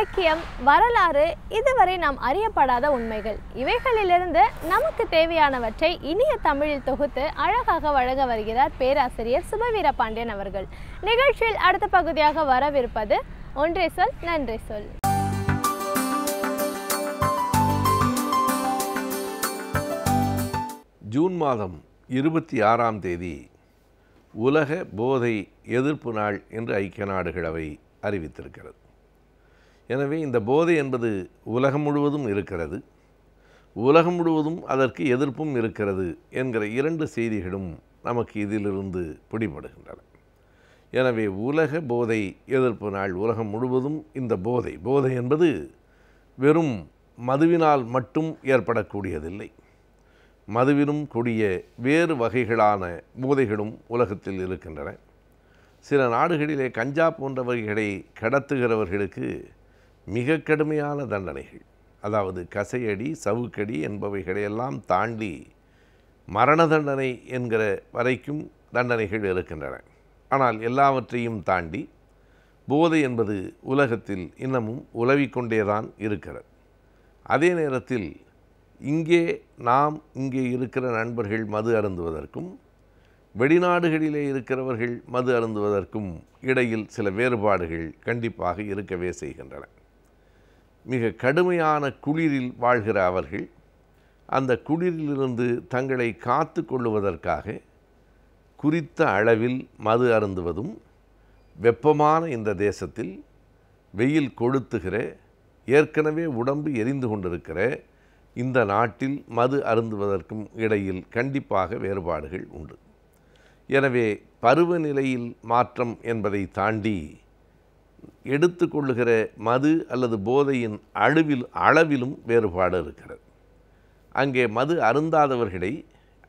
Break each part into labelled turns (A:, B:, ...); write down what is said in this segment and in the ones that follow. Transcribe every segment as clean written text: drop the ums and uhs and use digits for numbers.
A: இலக்கியம், வரலாறு, இதுவரை நாம் அறியப்படாத உண்மைகள். இவைகளிலிருந்து நமக்கு தேவையானவற்றை இனிய தமிழில் தொகுத்து அழகாக வழங்க வருகிறார் பேராசிரியர் சுபவீர பாண்டியன் அவர்கள். நிகழ்ச்சியில் அடுத்த பகுதியாக வரவிருப்பது ஒன்றே சொல் நன்றே சொல்.
B: ஜூன் மாதம் 26ஆம் தேதி உலக போதை எதிர்ப்பு நாள் என்று ஐக்கிய நாடுகள் அவை அறிவித்திருக்கிறது. எனவே இந்த போதை என்பது உலகம் முழுவதும் இருக்கிறது, உலகம் முழுவதும் அதற்கு எதிர்ப்பும் இருக்கிறது என்கிற இரண்டு செய்திகளும் நமக்கு இதிலிருந்து பிடிபடுகின்றன. எனவே உலக போதை எதிர்ப்பு நாள் உலகம் முழுவதும் இந்த போதை என்பது வெறும் மதுவினால் மட்டும் ஏற்படக்கூடியதில்லை. மதுவிலும் கொடிய வேறு வகைகளான போதைகளும் உலகத்தில் இருக்கின்றன. சில நாடுகளிலே கஞ்சா போன்ற வகைகளை கடத்துகிறவர்களுக்கு மிக கடுமையான தண்டனைகள், அதாவது கசையடி, சவுக்கடி என்பவைகளையெல்லாம் தாண்டி மரண தண்டனை என்கிற வரைக்கும் தண்டனைகள் இருக்கின்றன. ஆனால் எல்லாவற்றையும் தாண்டி போதை என்பது உலகத்தில் இன்னமும் உலவிக்கொண்டேதான் இருக்கிறது. அதே நேரத்தில் இங்கே இருக்கிற நண்பர்கள் மது அருந்துவதற்கும் வெளிநாடுகளிலே இருக்கிறவர்கள் மது அருந்துவதற்கும் இடையில் சில வேறுபாடுகள் கண்டிப்பாக இருக்கவே செய்கின்றன. மிக கடுமையான குளிரில் வாழ்கிற அவர்கள் அந்த குளிரிலிருந்து தங்களை காத்து கொள்ளுவதற்காக குறித்த அளவில் மது அருந்துவதும், வெப்பமான இந்த தேசத்தில் வெயில் கொளுத்துகிற, ஏற்கனவே உடம்பு எரிந்து கொண்டிருக்கிற இந்த நாட்டில் மது அருந்துவதற்கும் இடையில் கண்டிப்பாக வேறுபாடுகள் உண்டு. எனவே பருவநிலையில் மாற்றம் என்பதை தாண்டி எடுத்துக்கொள்ளுகிற மது அல்லது போதையின் அளவிலும் வேறுபாடு இருக்கிறது. அங்கே மது அருந்தாதவர்களை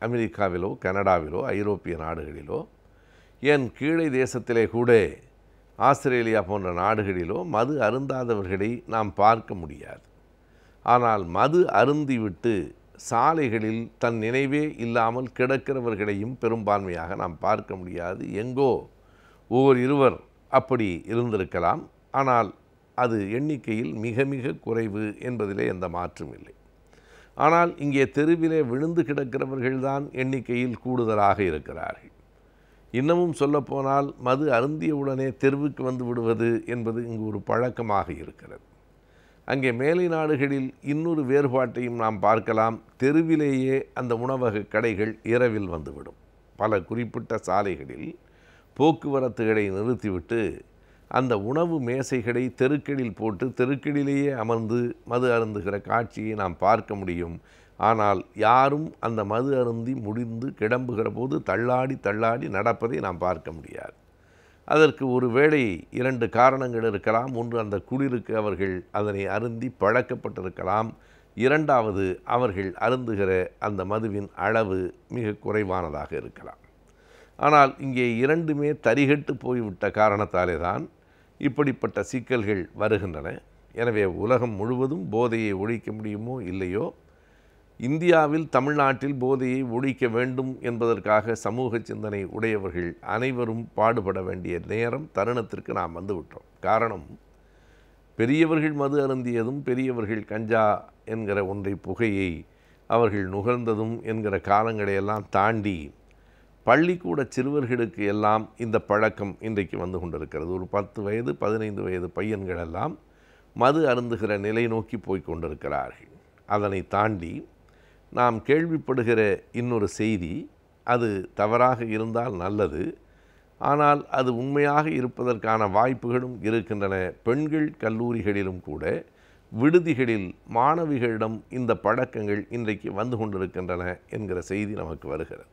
B: அமெரிக்காவிலோ, கனடாவிலோ, ஐரோப்பிய நாடுகளிலோ, ஏன் கீழே தேசத்திலே கூட ஆஸ்திரேலியா போன்ற நாடுகளிலோ மது அருந்தாதவர்களை நாம் பார்க்க முடியாது. ஆனால் மது அருந்திவிட்டு சாலைகளில் தன் நினைவே இல்லாமல் கிடக்கிறவர்களையும் பெரும்பான்மையாக நாம் பார்க்க முடியாது. எங்கோ இருவர் அப்படி இருந்திருக்கலாம், ஆனால் அது எண்ணிக்கையில் மிக மிக குறைவு என்பதிலே எந்த மாற்றும் இல்லை. ஆனால் இங்கே தெருவிலே விழுந்து கிடக்கிறவர்கள்தான் எண்ணிக்கையில் கூடுதலாக இருக்கிறார்கள். இன்னமும் சொல்லப்போனால் மது அருந்தியவுடனே தெருவுக்கு வந்து விடுவது என்பது இங்கு ஒரு பழக்கமாக இருக்கிறது. அங்கே மேலை நாடுகளில் இன்னொரு வேறுபாட்டையும் நாம் பார்க்கலாம். தெருவிலேயே அந்த உணவக கடைகள் இரவில் வந்துவிடும். பல குறிப்பிட்ட சாலைகளில் போக்குவரத்துகளை நிறுத்திவிட்டு அந்த உணவு மேசைகளை தெருக்களில் போட்டு தெருக்களிலேயே அமர்ந்து மது அருந்துகிற காட்சியை நாம் பார்க்க முடியும். ஆனால் யாரும் அந்த மது அருந்தி முடிந்து கிளம்புகிற போது தள்ளாடி நடப்பதை நாம் பார்க்க முடியாது. அதற்கு ஒருவேளை இரண்டு காரணங்கள் இருக்கலாம். ஒன்று, அந்த குளிருக்கு அவர்கள் அதனை அருந்தி பழக்கப்பட்டிருக்கலாம். இரண்டாவது, அவர்கள் அருந்துகிற அந்த மதுவின் அளவு மிக குறைவானதாக இருக்கலாம். ஆனால் இங்கே இரண்டுமே தரிகட்டு போய்விட்ட காரணத்தாலே தான் இப்படிப்பட்ட சிக்கல்கள் வருகின்றன. எனவே உலகம் முழுவதும் போதையை ஒழிக்க முடியுமோ இல்லையோ, இந்தியாவில், தமிழ்நாட்டில் போதையை ஒழிக்க வேண்டும் என்பதற்காக சமூக சிந்தனை உடையவர்கள் அனைவரும் பாடுபட வேண்டிய நேரம், தருணத்திற்கு நாம் வந்துவிட்டோம். காரணம், பெரியவர்கள் மது அருந்தியதும், பெரியவர்கள் கஞ்சா என்கிற ஒன்றை, புகையை அவர்கள் நுகர்ந்ததும் என்கிற காலங்களையெல்லாம் தாண்டி பள்ளிக்கூட சிறுவர்களுக்கு எல்லாம் இந்த பழக்கம் இன்றைக்கு வந்து கொண்டிருக்கிறது. ஒரு 10 வயது 15 வயது பையன்களெல்லாம் மது அருந்துகிற நிலை நோக்கி போய் கொண்டிருக்கிறார்கள். அதனை தாண்டி நாம் கேள்விப்படுகிற இன்னொரு செய்தி, அது தவறாக இருந்தால் நல்லது, ஆனால் அது உண்மையாக இருப்பதற்கான வாய்ப்புகளும் இருக்கின்றன. பெண்கள் கல்லூரிகளிலும் கூட விடுதிகளில் மாணவிகளிடம் இந்த பழக்கங்கள் இன்றைக்கு வந்து கொண்டிருக்கின்றன என்கிற செய்தி நமக்கு வருகிறது.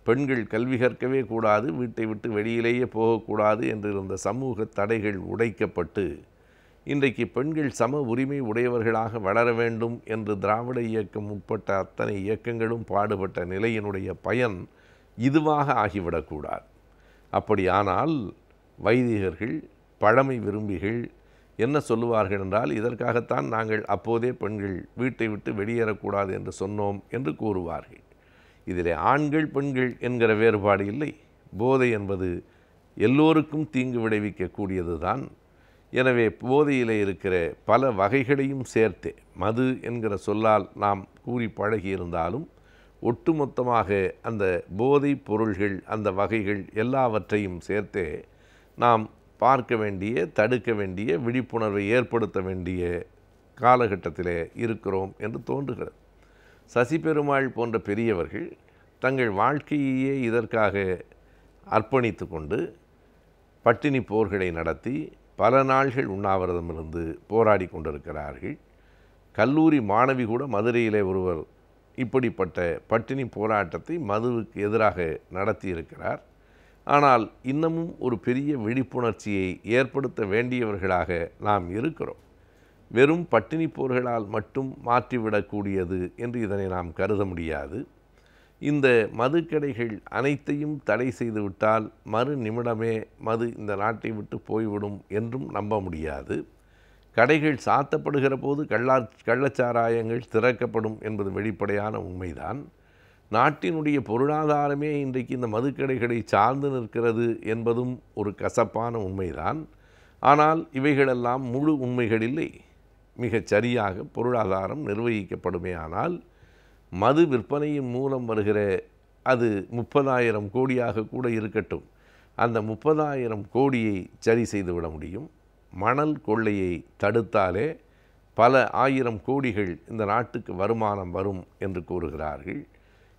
B: பெண்கள் கல்வி கற்கவே கூடாது, வீட்டை விட்டு வெளியிலேயே போகக்கூடாது என்றிருந்த சமூக தடைகள் உடைக்கப்பட்டு இன்றைக்கு பெண்கள் சம உரிமை உடையவர்களாக வளர வேண்டும் என்று திராவிட இயக்கம் உட்பட்ட அத்தனை இயக்கங்களும் பாடுபட்ட நிலையினுடைய பயன் இதுவாக ஆகிவிடக்கூடாது. அப்படியானால் வைதிகர்கள், பழமை விரும்பிகள் என்ன சொல்லுவார்கள் என்றால், இதற்காகத்தான் நாங்கள் அப்போதே பெண்கள் வீட்டை விட்டு வெளியேறக்கூடாது என்று சொன்னோம் என்று கூறுவார்கள். இதிலே ஆண்கள் பெண்கள் என்கிற வேறுபாடு இல்லை. போதை என்பது எல்லோருக்கும் தீங்கு விளைவிக்கக்கூடியது தான். எனவே போதையில் இருக்கிற பல வகைகளையும் சேர்த்தே, மது என்கிற சொல்லால் நாம் கூறி பழகியிருந்தாலும் ஒட்டுமொத்தமாக அந்த போதைப் பொருள்கள், அந்த வகைகள் எல்லாவற்றையும் சேர்த்தே நாம் பார்க்க வேண்டிய, தடுக்க வேண்டிய, விழிப்புணர்வை ஏற்படுத்த வேண்டிய காலகட்டத்தில் இருக்கிறோம் என்று தோன்றுகிறது. சசி பெருமாள் போன்ற பெரியவர்கள் தங்கள் வாழ்க்கையையே இதற்காக அர்ப்பணித்து கொண்டு பட்டினி போர்களை நடத்தி பல நாள்கள் உண்ணாவிரதம் இருந்து போராடி கொண்டிருக்கிறார்கள். கல்லூரி மாணவி கூட மதுரையிலே ஒருவர் இப்படிப்பட்ட பட்டினி போராட்டத்தை மதுவுக்கு எதிராக நடத்தியிருக்கிறார். ஆனால் இன்னமும் ஒரு பெரிய விழிப்புணர்ச்சியை ஏற்படுத்த வேண்டியவர்களாக நாம் இருக்கிறோம். வெறும் பட்டினி போர்களால் மட்டும் மாற்றிவிடக்கூடியது என்று இதனை நாம் கருத முடியாது. இந்த மதுக்கடைகள் அனைத்தையும் தடை செய்துவிட்டால் மறு நிமிடமே மது இந்த நாட்டை விட்டு போய்விடும் என்றும் நம்ப முடியாது. கடைகள் சாத்தப்படுகிற போது கள்ளச்சாராயங்கள் திறக்கப்படும் என்பது வெளிப்படையான உண்மைதான். நாட்டினுடைய பொருளாதாரமே இன்றைக்கு இந்த மதுக்கடைகளை சார்ந்து நிற்கிறது என்பதும் ஒரு கசப்பான உண்மைதான். ஆனால் இவைகளெல்லாம் முழு உண்மைகள் இல்லை. மிகச் சரியாக பொருளாதாரம் நிர்வகிக்கப்படுமே ஆனால் மது விற்பனையின் மூலம் வருகிற அது 30,000 கோடியாக கூட இருக்கட்டும், அந்த 30,000 கோடியை சரி செய்துவிட முடியும். மணல் கொள்ளையை தடுத்தாலே பல ஆயிரம் கோடிகள் இந்த நாட்டுக்கு வருமானம் வரும் என்று கூறுகிறார்கள்.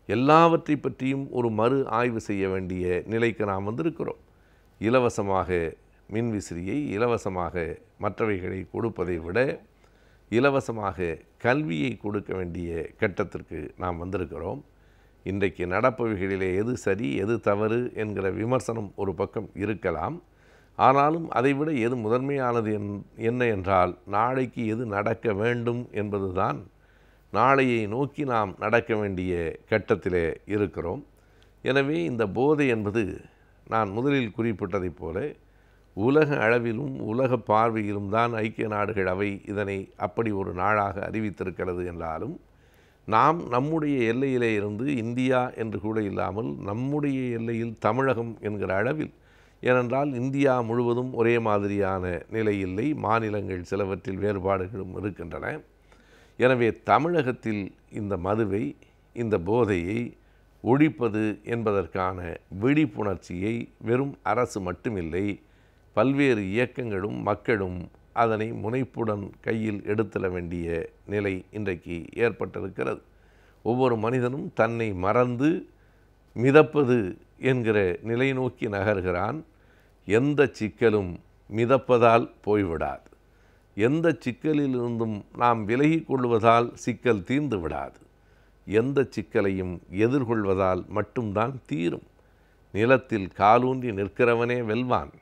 B: எல்லாவற்றை பற்றியும் ஒரு மறு ஆய்வு செய்ய வேண்டிய நிலைக்கு நாம் வந்திருக்கிறோம். இலவசமாக மின்விசிறியை, இலவசமாக மற்றவைகளை கொடுப்பதை விட இலவசமாக கல்வியை கொடுக்க வேண்டிய கட்டத்திற்கு நாம் வந்திருக்கிறோம். இன்றைக்கு நடப்பவைகளிலே எது சரி எது தவறு என்கிற விமர்சனம் ஒரு பக்கம் இருக்கலாம். ஆனாலும் அதைவிட எது முதன்மையானது என்ன என்றால், நாளைக்கு எது நடக்க வேண்டும் என்பதுதான். நாளையை நோக்கி நாம் நடக்க வேண்டிய கட்டத்திலே இருக்கிறோம். எனவே இந்த போதை என்பது நான் முதலில் குறிப்பிட்டதைப் போல உலக அளவிலும் உலக பார்வையிலும் தான் ஐக்கிய நாடுகள் அவை இதனை அப்படி ஒரு நாளாக அறிவித்திருக்கிறது என்றாலும், நாம் நம்முடைய எல்லையிலே இருந்து இந்தியா என்று கூட இல்லாமல் நம்முடைய எல்லையில் தமிழகம் என்கிற அளவில், ஏனென்றால் இந்தியா முழுவதும் ஒரே மாதிரியான நிலை இல்லை, மாநிலங்கள் சிலவற்றில் வேறுபாடுகளும் இருக்கின்றன. எனவே தமிழகத்தில் இந்த மதுவை, இந்த போதையை ஒழிப்பது என்பதற்கான விழிப்புணர்ச்சியை வெறும் அரசு மட்டுமில்லை, பல்வேறு இயக்கங்களும் மக்களும் அதனை முனைப்புடன் கையில் எடுத்துட வேண்டிய நிலை இன்றைக்கு ஏற்பட்டிருக்கிறது. ஒவ்வொரு மனிதனும் தன்னை மறந்து மிதப்பது என்கிற நிலை நோக்கி நகர்கிறான். எந்த சிக்கலும் மிதப்பதால் போய்விடாது. எந்த சிக்கலிலிருந்தும் நாம் விலகி கொள்வதால் சிக்கல் தீர்ந்து விடாது. எந்த சிக்கலையும் எதிர்கொள்வதால் மட்டும்தான் தீரும். நிலத்தில் காலூன்றி நிற்கிறவனே வெல்வான்.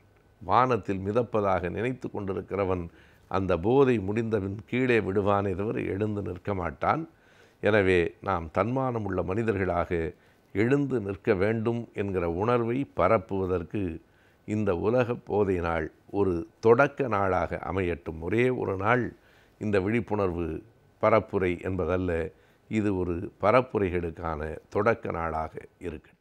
B: வானத்தில் மிதப்பதாக நினைத்து கொண்டிருக்கிறவன் அந்த போதை முடிந்தவன் கீழே விடுவானே தவிர எழுந்து நிற்க மாட்டான். எனவே நாம் தன்மானமுள்ள மனிதர்களாக எழுந்து நிற்க வேண்டும் என்கிற உணர்வை பரப்புவதற்கு இந்த உலக போதை நாள் ஒரு தொடக்க நாளாக அமையட்டும். ஒரே ஒரு நாள் இந்த விழிப்புணர்வு பரப்புரை என்பதல்ல, இது ஒரு பரப்புரைகளுக்கான தொடக்க நாளாக இருக்கட்டும்.